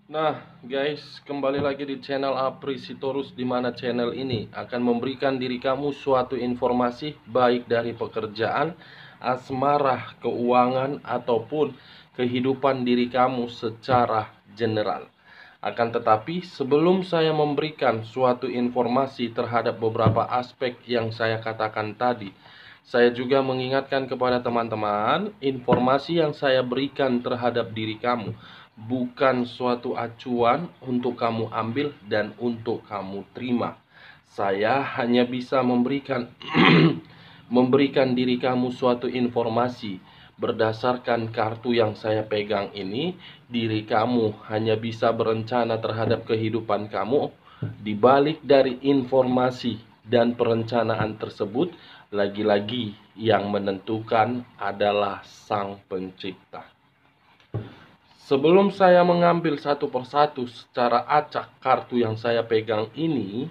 Nah, guys, kembali lagi di channel Apri Sitorus, di mana channel ini akan memberikan diri kamu suatu informasi baik dari pekerjaan, asmara, keuangan, ataupun kehidupan diri kamu secara general. Akan tetapi, sebelum saya memberikan suatu informasi terhadap beberapa aspek yang saya katakan tadi, saya juga mengingatkan kepada teman-teman, informasi yang saya berikan terhadap diri kamu bukan suatu acuan untuk kamu ambil dan untuk kamu terima. Saya hanya bisa memberikan memberikan diri kamu suatu informasi. Berdasarkan kartu yang saya pegang ini, diri kamu hanya bisa berencana terhadap kehidupan kamu. Di balik dari informasi dan perencanaan tersebut, lagi-lagi yang menentukan adalah Sang Pencipta. Sebelum saya mengambil satu persatu secara acak kartu yang saya pegang ini,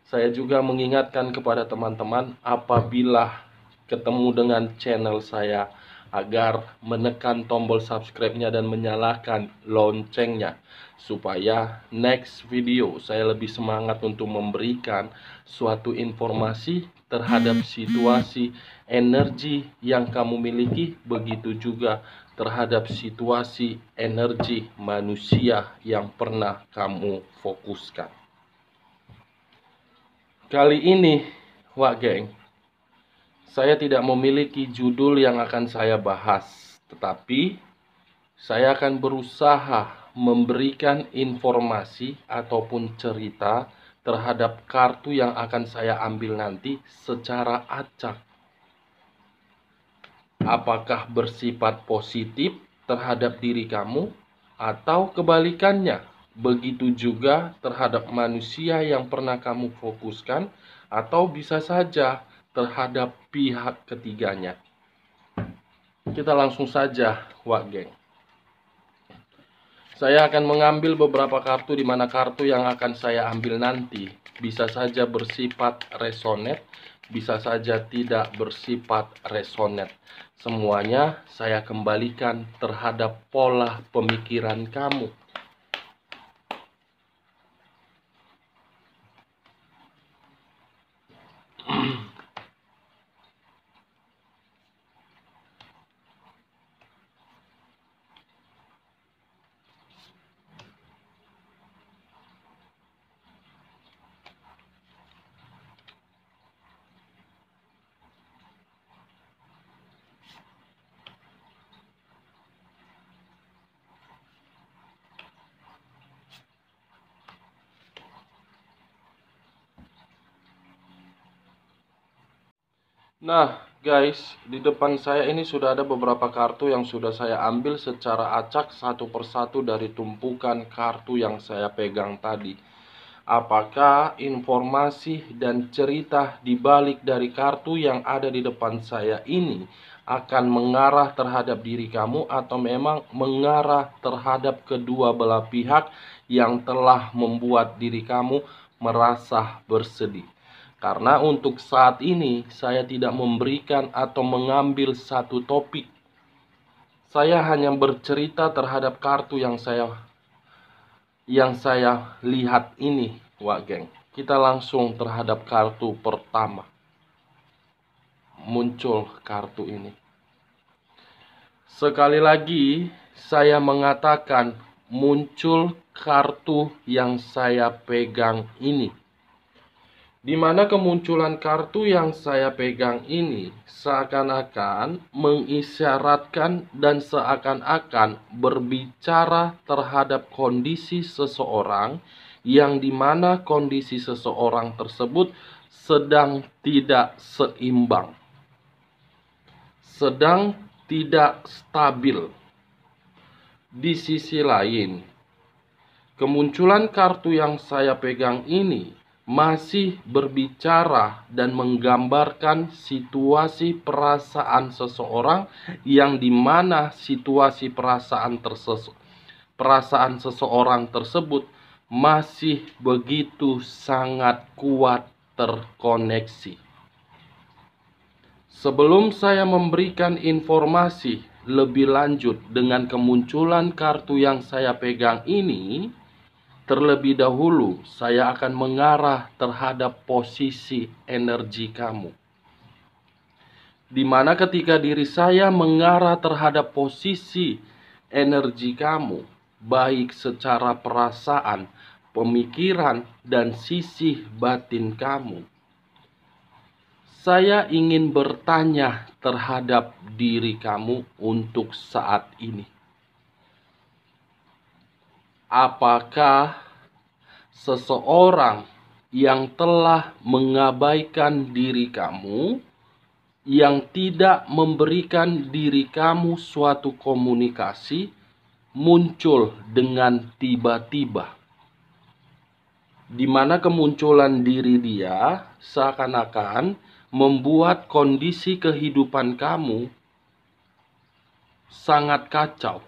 saya juga mengingatkan kepada teman-teman apabila ketemu dengan channel saya agar menekan tombol subscribe-nya dan menyalakan loncengnya supaya next video saya lebih semangat untuk memberikan suatu informasi terhadap situasi energi yang kamu miliki, begitu juga terhadap situasi energi manusia yang pernah kamu fokuskan. Kali ini, Wak Geng, saya tidak memiliki judul yang akan saya bahas, tetapi saya akan berusaha memberikan informasi ataupun cerita terhadap kartu yang akan saya ambil nanti secara acak. Apakah bersifat positif terhadap diri kamu atau kebalikannya? Begitu juga terhadap manusia yang pernah kamu fokuskan atau bisa saja terhadap pihak ketiganya. Kita langsung saja, Wak Geng. Saya akan mengambil beberapa kartu, di mana kartu yang akan saya ambil nanti bisa saja bersifat resonate, bisa saja tidak bersifat resonate. Semuanya saya kembalikan terhadap pola pemikiran kamu. Nah, guys, di depan saya ini sudah ada beberapa kartu yang sudah saya ambil secara acak satu persatu dari tumpukan kartu yang saya pegang tadi. Apakah informasi dan cerita di balik dari kartu yang ada di depan saya ini akan mengarah terhadap diri kamu atau memang mengarah terhadap kedua belah pihak yang telah membuat diri kamu merasa bersedih? Karena untuk saat ini saya tidak memberikan atau mengambil satu topik. Saya hanya bercerita terhadap kartu yang saya lihat ini, Wak Geng. Kita langsung terhadap kartu pertama. Muncul kartu ini. Sekali lagi saya mengatakan muncul kartu yang saya pegang ini. Di mana kemunculan kartu yang saya pegang ini seakan-akan mengisyaratkan dan seakan-akan berbicara terhadap kondisi seseorang, yang dimana kondisi seseorang tersebut sedang tidak seimbang, sedang tidak stabil. Di sisi lain, kemunculan kartu yang saya pegang ini masih berbicara dan menggambarkan situasi perasaan seseorang, yang dimana situasi perasaan seseorang tersebut masih begitu sangat kuat terkoneksi. Sebelum saya memberikan informasi lebih lanjut dengan kemunculan kartu yang saya pegang ini, terlebih dahulu saya akan mengarah terhadap posisi energi kamu. Di mana ketika diri saya mengarah terhadap posisi energi kamu, baik secara perasaan, pemikiran, dan sisi batin kamu, saya ingin bertanya terhadap diri kamu untuk saat ini. Apakah seseorang yang telah mengabaikan diri kamu, yang tidak memberikan diri kamu suatu komunikasi, muncul dengan tiba-tiba, di mana kemunculan diri dia seakan-akan membuat kondisi kehidupan kamu sangat kacau.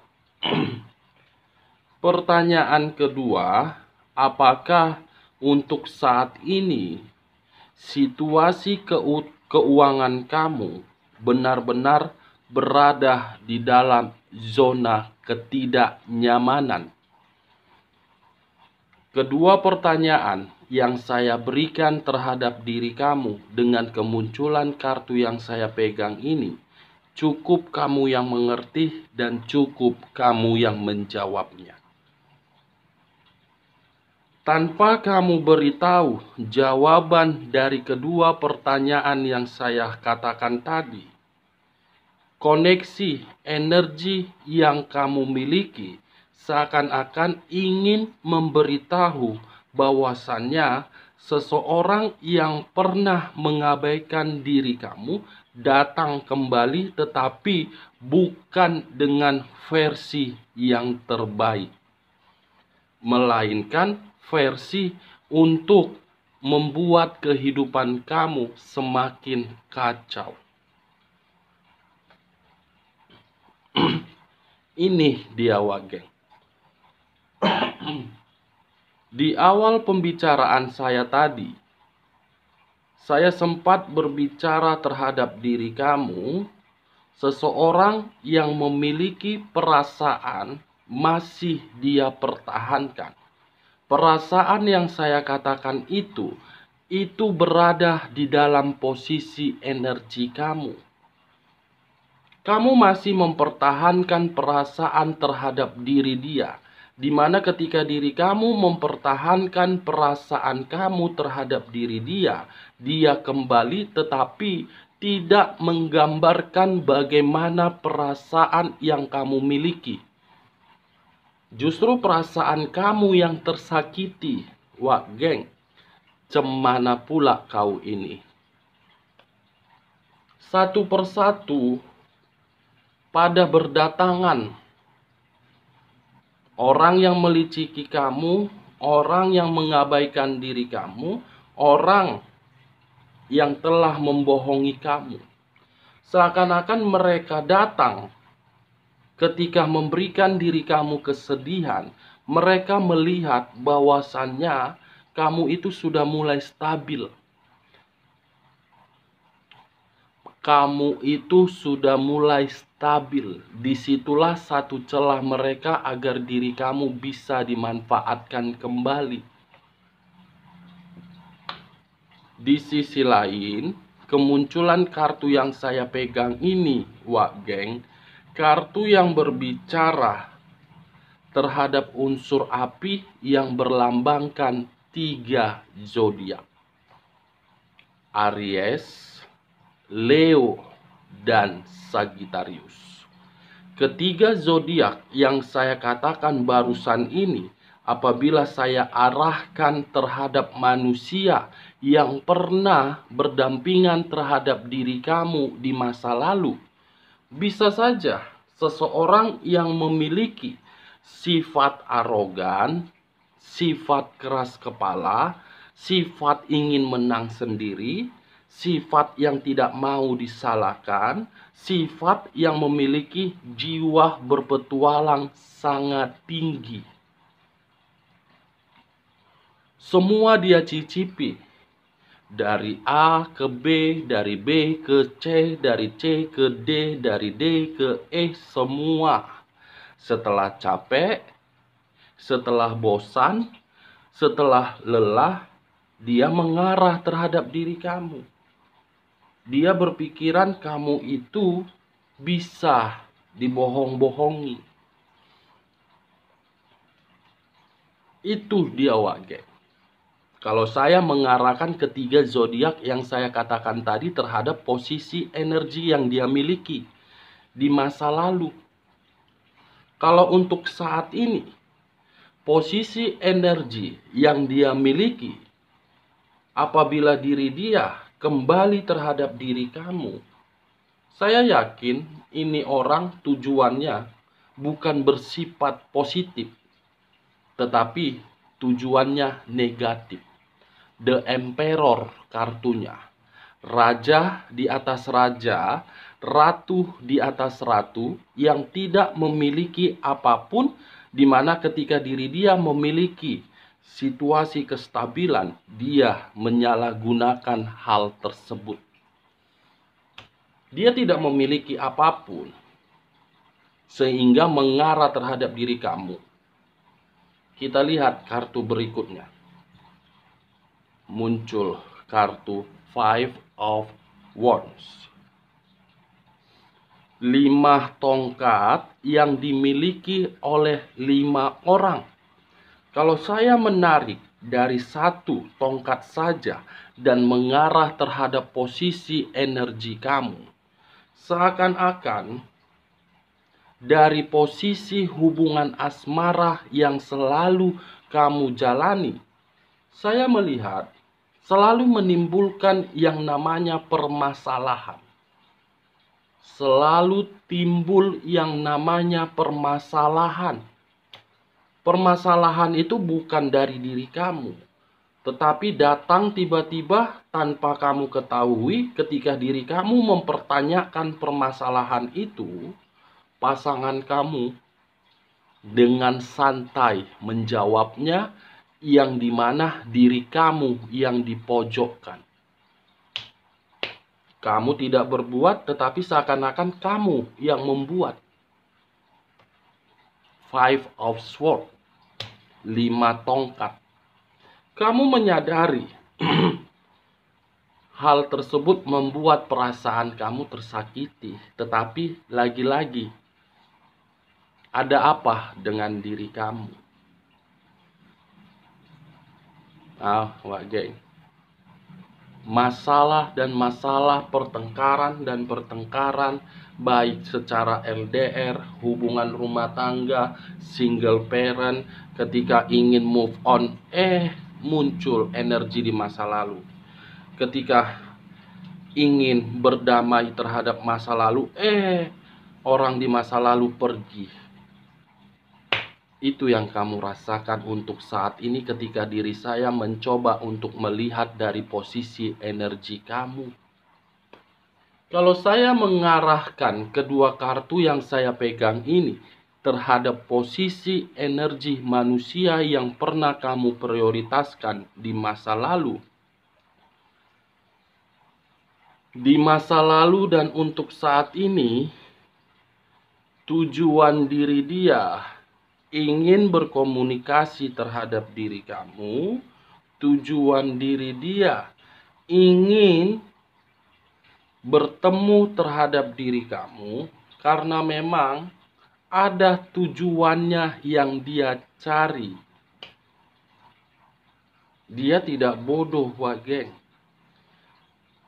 Pertanyaan kedua, apakah untuk saat ini situasi keuangan kamu benar-benar berada di dalam zona ketidaknyamanan? Kedua pertanyaan yang saya berikan terhadap diri kamu dengan kemunculan kartu yang saya pegang ini, cukup kamu yang mengerti dan cukup kamu yang menjawabnya. Tanpa kamu beritahu jawaban dari kedua pertanyaan yang saya katakan tadi, koneksi energi yang kamu miliki seakan-akan ingin memberitahu bahwasannya seseorang yang pernah mengabaikan diri kamu datang kembali, tetapi bukan dengan versi yang terbaik, melainkan versi untuk membuat kehidupan kamu semakin kacau. Ini dia geng. Di awal pembicaraan saya tadi, saya sempat berbicara terhadap diri kamu, seseorang yang memiliki perasaan masih dia pertahankan. Perasaan yang saya katakan itu berada di dalam posisi energi kamu. Kamu masih mempertahankan perasaan terhadap diri dia, di mana ketika diri kamu mempertahankan perasaan kamu terhadap diri dia, dia kembali tetapi tidak menggambarkan bagaimana perasaan yang kamu miliki. Justru perasaan kamu yang tersakiti. Wah geng, cemana pula kau ini? Satu persatu pada berdatangan orang yang meliciki kamu, orang yang mengabaikan diri kamu, orang yang telah membohongi kamu. Seakan-akan mereka datang ketika memberikan diri kamu kesedihan, mereka melihat bahwasannya kamu itu sudah mulai stabil. Kamu itu sudah mulai stabil. Disitulah satu celah mereka agar diri kamu bisa dimanfaatkan kembali. Di sisi lain, kemunculan kartu yang saya pegang ini, geng, kartu yang berbicara terhadap unsur api yang berlambangkan 3 zodiak. Aries, Leo, dan Sagittarius. Ketiga zodiak yang saya katakan barusan ini, apabila saya arahkan terhadap manusia yang pernah berdampingan terhadap diri kamu di masa lalu, bisa saja seseorang yang memiliki sifat arogan, sifat keras kepala, sifat ingin menang sendiri, sifat yang tidak mau disalahkan, sifat yang memiliki jiwa berpetualang sangat tinggi. Semua dia cicipi, dari A ke B, dari B ke C, dari C ke D, dari D ke E, semua. Setelah capek, setelah bosan, Setelah lelah, dia mengarah terhadap diri kamu. Dia berpikiran kamu itu bisa dibohong-bohongi. Itu dia Wage. Kalau saya mengarahkan ketiga zodiak yang saya katakan tadi terhadap posisi energi yang dia miliki di masa lalu. Kalau untuk saat ini, posisi energi yang dia miliki apabila diri dia kembali terhadap diri kamu, saya yakin ini orang tujuannya bukan bersifat positif, tetapi tujuannya negatif. The Emperor kartunya. Raja di atas raja, ratu di atas ratu yang tidak memiliki apapun, di mana ketika diri dia memiliki situasi kestabilan, dia menyalahgunakan hal tersebut. Dia tidak memiliki apapun sehingga mengarah terhadap diri kamu. Kita lihat kartu berikutnya. Muncul kartu Five of Wands. 5 tongkat yang dimiliki oleh 5 orang. Kalau saya menarik dari 1 tongkat saja dan mengarah terhadap posisi energi kamu, seakan-akan dari posisi hubungan asmara yang selalu kamu jalani, saya melihat selalu menimbulkan yang namanya permasalahan. Selalu timbul yang namanya permasalahan. Permasalahan itu bukan dari diri kamu, tetapi datang tiba-tiba tanpa kamu ketahui. Ketika diri kamu mempertanyakan permasalahan itu, pasangan kamu dengan santai menjawabnya, yang dimana diri kamu yang dipojokkan. Kamu tidak berbuat, tetapi seakan-akan kamu yang membuat. Five of Swords, 5 tongkat. Kamu menyadari hal tersebut membuat perasaan kamu tersakiti, tetapi lagi-lagi ada apa dengan diri kamu? Wage. Masalah dan masalah, pertengkaran dan pertengkaran, baik secara LDR, hubungan rumah tangga, single parent, ketika ingin move on, muncul energi di masa lalu. Ketika ingin berdamai terhadap masa lalu, orang di masa lalu pergi. Itu yang kamu rasakan untuk saat ini ketika diri saya mencoba untuk melihat dari posisi energi kamu. Kalau saya mengarahkan kedua kartu yang saya pegang ini terhadap posisi energi manusia yang pernah kamu prioritaskan di masa lalu. Di masa lalu dan untuk saat ini, tujuan diri dia ingin berkomunikasi terhadap diri kamu. Tujuan diri dia ingin bertemu terhadap diri kamu karena memang ada tujuannya yang dia cari. Dia tidak bodoh, Wage.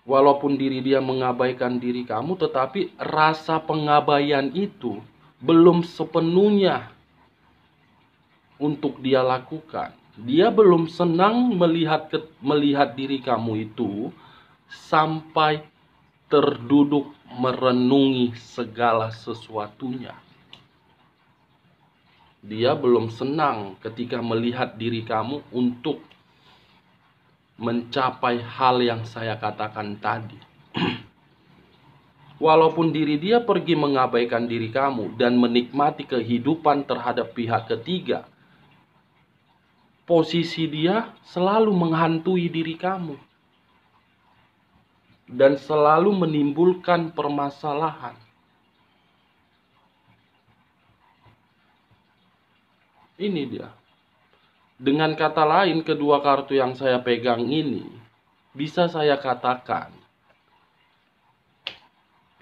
Walaupun diri dia mengabaikan diri kamu, tetapi rasa pengabaian itu belum sepenuhnya untuk dia lakukan. Dia belum senang melihat diri kamu itu sampai terduduk merenungi segala sesuatunya. Dia belum senang ketika melihat diri kamu untuk mencapai hal yang saya katakan tadi. Walaupun diri dia pergi mengabaikan diri kamu dan menikmati kehidupan terhadap pihak ketiga, posisi dia selalu menghantui diri kamu dan selalu menimbulkan permasalahan. Ini dia. Dengan kata lain, kedua kartu yang saya pegang ini bisa saya katakan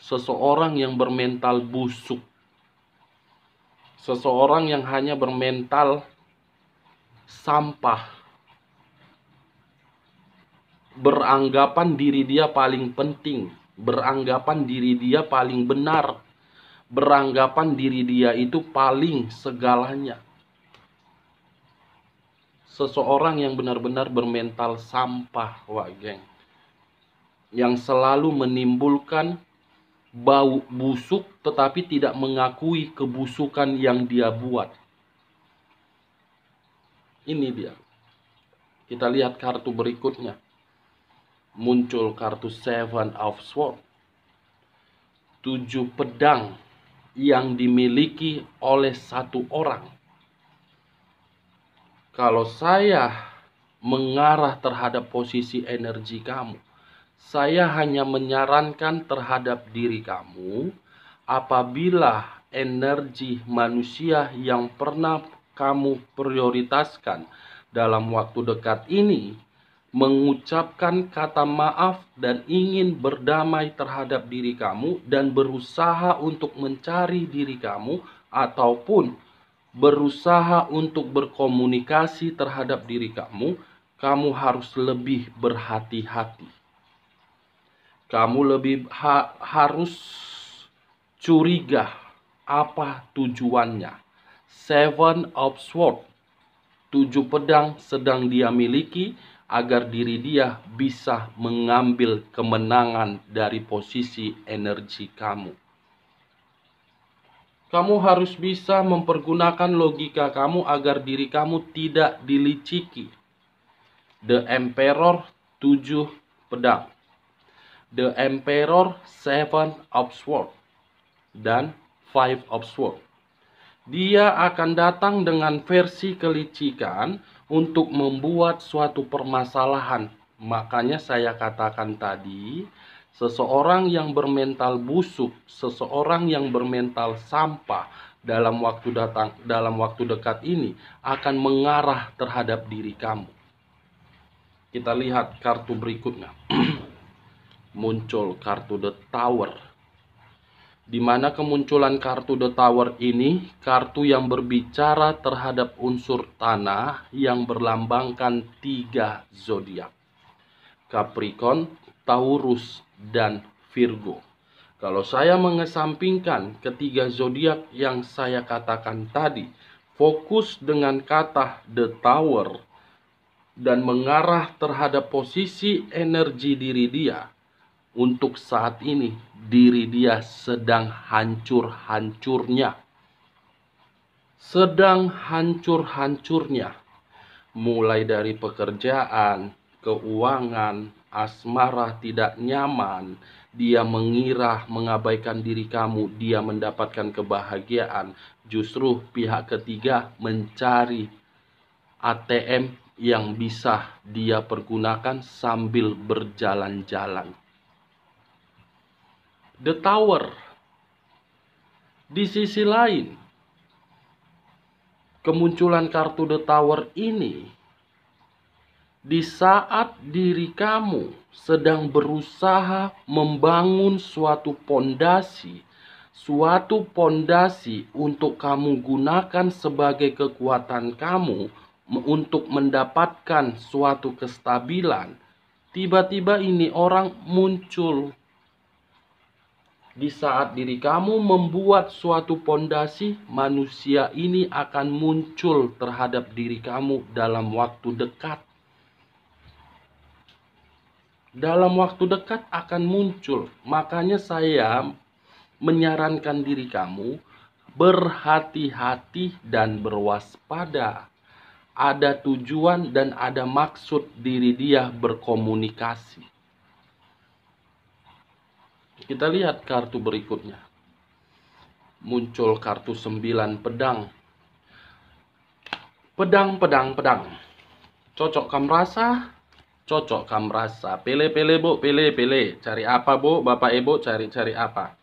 seseorang yang bermental busuk, seseorang yang hanya bermental sampah, beranggapan diri dia paling penting, beranggapan diri dia paling benar, beranggapan diri dia itu paling segalanya. Seseorang yang benar-benar bermental sampah, wak geng, yang selalu menimbulkan bau busuk tetapi tidak mengakui kebusukan yang dia buat. Ini dia. Kita lihat kartu berikutnya. Muncul kartu Seven of Swords, 7 pedang yang dimiliki oleh satu orang. Kalau saya mengarah terhadap posisi energi kamu, saya hanya menyarankan terhadap diri kamu, apabila energi manusia yang pernah kamu prioritaskan dalam waktu dekat ini mengucapkan kata maaf dan ingin berdamai terhadap diri kamu dan berusaha untuk mencari diri kamu, ataupun berusaha untuk berkomunikasi terhadap diri kamu, kamu harus lebih berhati-hati. Kamu lebih harus curiga apa tujuannya. Seven of Swords, 7 pedang sedang dia miliki agar diri dia bisa mengambil kemenangan dari posisi energi kamu. Kamu harus bisa mempergunakan logika kamu agar diri kamu tidak diliciki. The Emperor, 7 pedang. The Emperor, 7 of Swords. Dan 5 of Swords. Dia akan datang dengan versi kelicikan untuk membuat suatu permasalahan. Makanya saya katakan tadi, seseorang yang bermental busuk, seseorang yang bermental sampah dalam waktu dekat ini akan mengarah terhadap diri kamu. Kita lihat kartu berikutnya. Muncul kartu The Tower. Di mana kemunculan kartu The Tower ini, kartu yang berbicara terhadap unsur tanah yang berlambangkan 3 zodiak. Capricorn, Taurus, dan Virgo. Kalau saya mengesampingkan ketiga zodiak yang saya katakan tadi, fokus dengan kata The Tower dan mengarah terhadap posisi energi diri dia. Untuk saat ini, diri dia sedang hancur-hancurnya. Sedang hancur-hancurnya. Mulai dari pekerjaan, keuangan, asmara tidak nyaman. Dia mengira mengabaikan diri kamu, dia mendapatkan kebahagiaan. Justru pihak ketiga mencari ATM yang bisa dia pergunakan sambil berjalan-jalan. The Tower. Di sisi lain, kemunculan kartu The Tower ini di saat diri kamu sedang berusaha membangun suatu pondasi untuk kamu gunakan sebagai kekuatan kamu untuk mendapatkan suatu kestabilan. Tiba-tiba ini orang muncul. Di saat diri kamu membuat suatu pondasi, manusia ini akan muncul terhadap diri kamu dalam waktu dekat. Dalam waktu dekat akan muncul. Makanya saya menyarankan diri kamu berhati-hati dan berwaspada. Ada tujuan dan ada maksud diri dia berkomunikasi. Kita lihat kartu berikutnya. Muncul kartu 9 pedang. Pedang. Cocok kam rasa? Cocok kam rasa. Pilih bu, pilih. Cari apa bu, bapak ibu cari apa?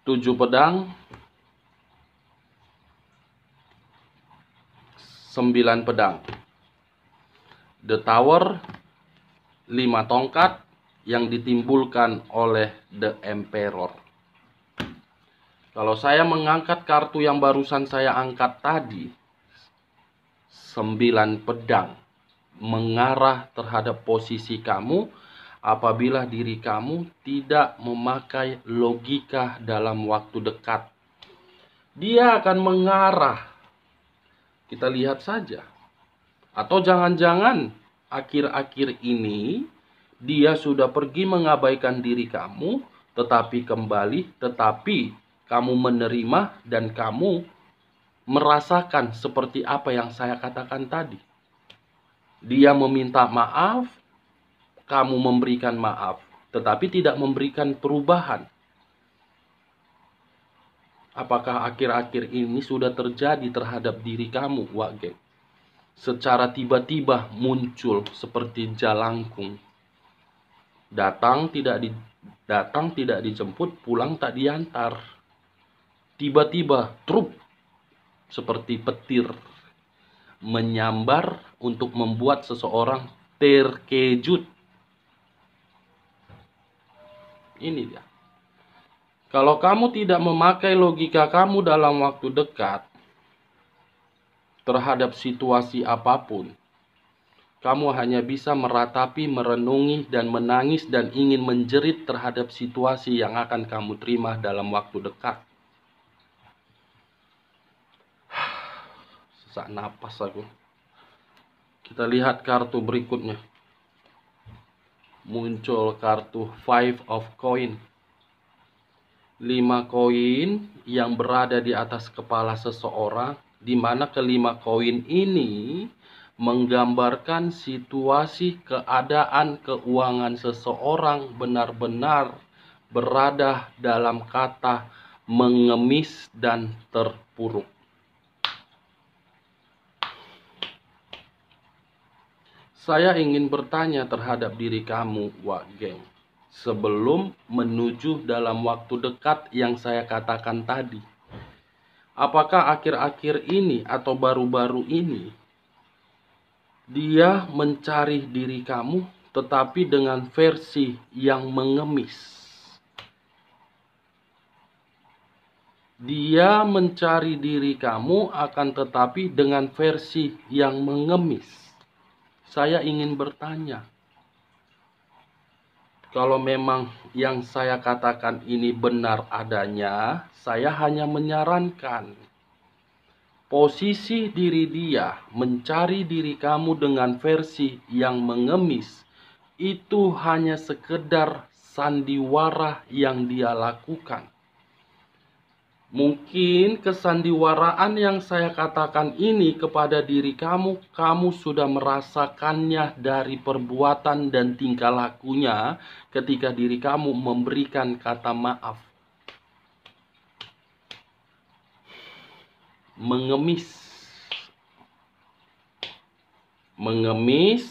7 pedang. 9 pedang. The Tower, 5 tongkat yang ditimbulkan oleh The Emperor. Kalau saya mengangkat kartu yang barusan saya angkat tadi, 9 pedang mengarah terhadap posisi kamu apabila diri kamu tidak memakai logika dalam waktu dekat. Dia akan mengarah. Kita lihat saja. Atau jangan-jangan akhir-akhir ini dia sudah pergi mengabaikan diri kamu, tetapi kembali, tetapi kamu menerima dan kamu merasakan seperti apa yang saya katakan tadi. Dia meminta maaf, kamu memberikan maaf, tetapi tidak memberikan perubahan. Apakah akhir-akhir ini sudah terjadi terhadap diri kamu, Wak Geng? Secara tiba-tiba muncul seperti jalangkung. Datang tidak dijemput, pulang tak diantar. Tiba-tiba trup seperti petir menyambar untuk membuat seseorang terkejut. Ini dia. Kalau kamu tidak memakai logika kamu dalam waktu dekat terhadap situasi apapun, kamu hanya bisa meratapi, merenungi, dan menangis dan ingin menjerit terhadap situasi yang akan kamu terima dalam waktu dekat. Sesak napas aku. Kita lihat kartu berikutnya. Muncul kartu 5 of Coin. 5 koin yang berada di atas kepala seseorang, di mana kelima koin ini menggambarkan situasi keadaan keuangan seseorang benar-benar berada dalam kata mengemis dan terpuruk. Saya ingin bertanya terhadap diri kamu, Wak Geng, sebelum menuju dalam waktu dekat yang saya katakan tadi. Apakah akhir-akhir ini atau baru-baru ini dia mencari diri kamu tetapi dengan versi yang mengemis? Dia mencari diri kamu akan tetapi dengan versi yang mengemis. Saya ingin bertanya, kalau memang yang saya katakan ini benar adanya, saya hanya menyarankan posisi diri dia mencari diri kamu dengan versi yang mengemis itu hanya sekedar sandiwara yang dia lakukan. Mungkin kesandiwaraan yang saya katakan ini kepada diri kamu, kamu sudah merasakannya dari perbuatan dan tingkah lakunya ketika diri kamu memberikan kata maaf. Mengemis. Mengemis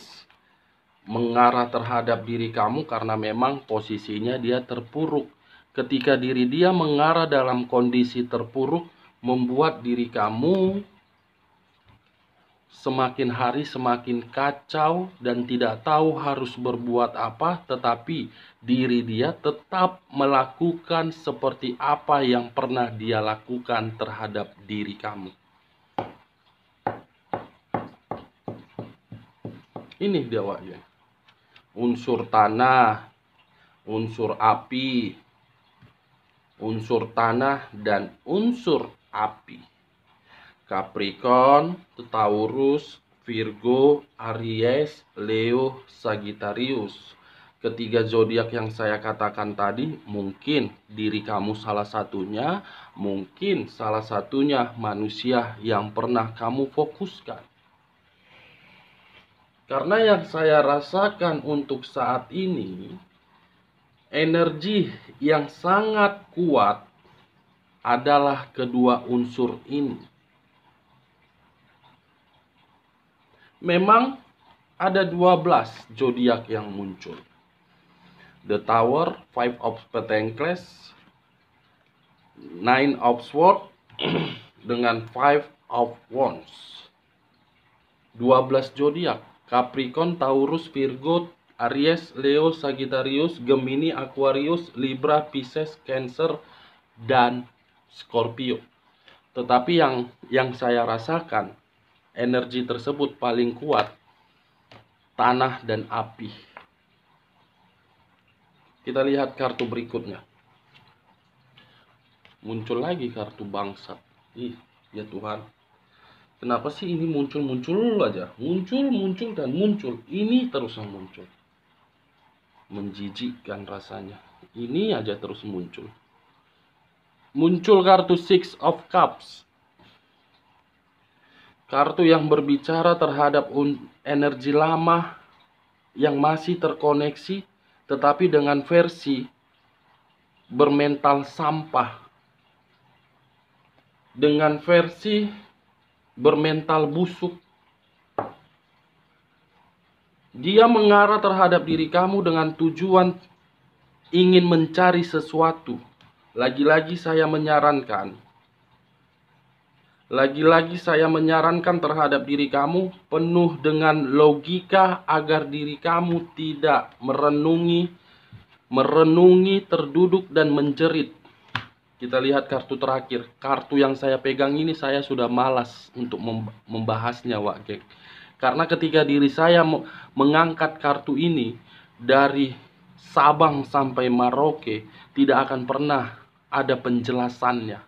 mengarah terhadap diri kamu karena memang posisinya dia terpuruk. Ketika diri dia mengarah dalam kondisi terpuruk, membuat diri kamu semakin hari semakin kacau dan tidak tahu harus berbuat apa, tetapi diri dia tetap melakukan seperti apa yang pernah dia lakukan terhadap diri kamu. Ini dia, Wak ya. Unsur tanah, unsur api, unsur tanah dan unsur api. Capricorn, Taurus, Virgo, Aries, Leo, Sagittarius. Ketiga zodiak yang saya katakan tadi, mungkin diri kamu salah satunya, mungkin salah satunya manusia yang pernah kamu fokuskan. Karena yang saya rasakan untuk saat ini, energi yang sangat kuat adalah kedua unsur ini. Memang ada 12 zodiak yang muncul. The Tower, 5 of Pentacles, 9 of Swords, dengan 5 of Wands. 12 zodiak: Capricorn, Taurus, Virgo, Aries, Leo, Sagittarius, Gemini, Aquarius, Libra, Pisces, Cancer, dan Scorpio. Tetapi yang saya rasakan, energi tersebut paling kuat tanah dan api. Kita lihat kartu berikutnya. Muncul lagi kartu bangsat. Ih, ya Tuhan. Kenapa sih ini muncul aja? Muncul dan muncul. Ini terus yang muncul. Menjijikkan rasanya. Ini aja terus muncul. Muncul kartu Six of Cups. Kartu yang berbicara terhadap energi lama yang masih terkoneksi, tetapi dengan versi bermental sampah. Dengan versi bermental busuk. Dia mengarah terhadap diri kamu dengan tujuan ingin mencari sesuatu. Lagi-lagi saya menyarankan terhadap diri kamu penuh dengan logika agar diri kamu tidak merenungi, terduduk dan menjerit. Kita lihat kartu terakhir. Kartu yang saya pegang ini saya sudah malas untuk membahasnya, Wak Geng. Karena ketika diri saya mengangkat kartu ini dari Sabang sampai Merauke, tidak akan pernah ada penjelasannya.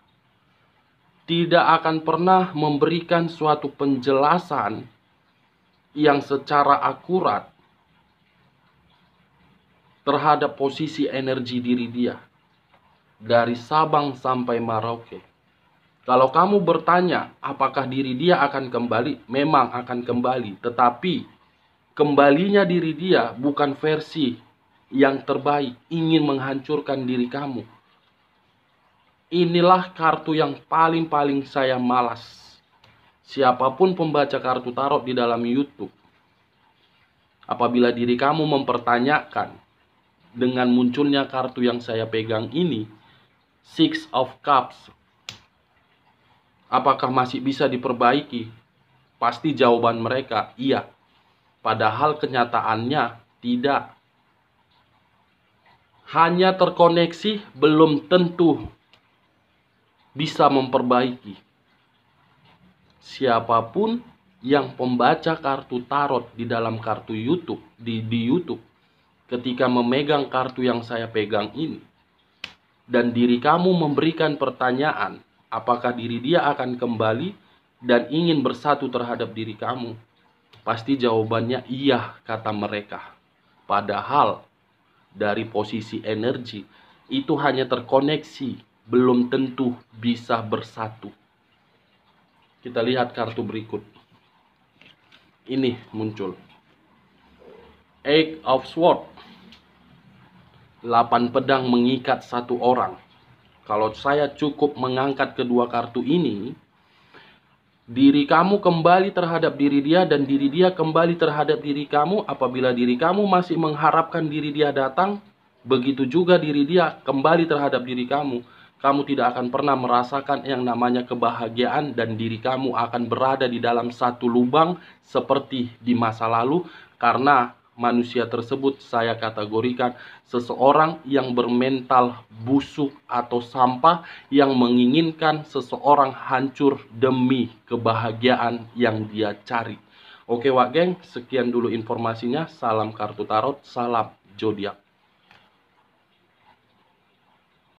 Tidak akan pernah memberikan suatu penjelasan yang secara akurat terhadap posisi energi diri dia. Dari Sabang sampai Merauke. Kalau kamu bertanya apakah diri dia akan kembali, memang akan kembali. Tetapi kembalinya diri dia bukan versi yang terbaik, ingin menghancurkan diri kamu. Inilah kartu yang paling saya malas. Siapapun pembaca kartu tarot di dalam YouTube, apabila diri kamu mempertanyakan dengan munculnya kartu yang saya pegang ini, Six of Cups, apakah masih bisa diperbaiki? Pasti jawaban mereka iya. Padahal kenyataannya tidak. Hanya terkoneksi belum tentu bisa memperbaiki. Siapapun yang pembaca kartu tarot di dalam kartu YouTube, di YouTube, ketika memegang kartu yang saya pegang ini, dan diri kamu memberikan pertanyaan, apakah diri dia akan kembali dan ingin bersatu terhadap diri kamu? Pasti jawabannya iya, kata mereka. Padahal dari posisi energi itu hanya terkoneksi, belum tentu bisa bersatu. Kita lihat kartu berikut. Ini muncul Eight of Swords. 8 pedang mengikat satu orang. Kalau saya cukup mengangkat kedua kartu ini, diri kamu kembali terhadap diri dia dan diri dia kembali terhadap diri kamu. Apabila diri kamu masih mengharapkan diri dia datang, begitu juga diri dia kembali terhadap diri kamu. Kamu tidak akan pernah merasakan yang namanya kebahagiaan dan diri kamu akan berada di dalam satu lubang seperti di masa lalu, karena manusia tersebut saya kategorikan seseorang yang bermental busuk atau sampah yang menginginkan seseorang hancur demi kebahagiaan yang dia cari. Oke Wak Geng, sekian dulu informasinya. Salam kartu tarot, salam zodiak.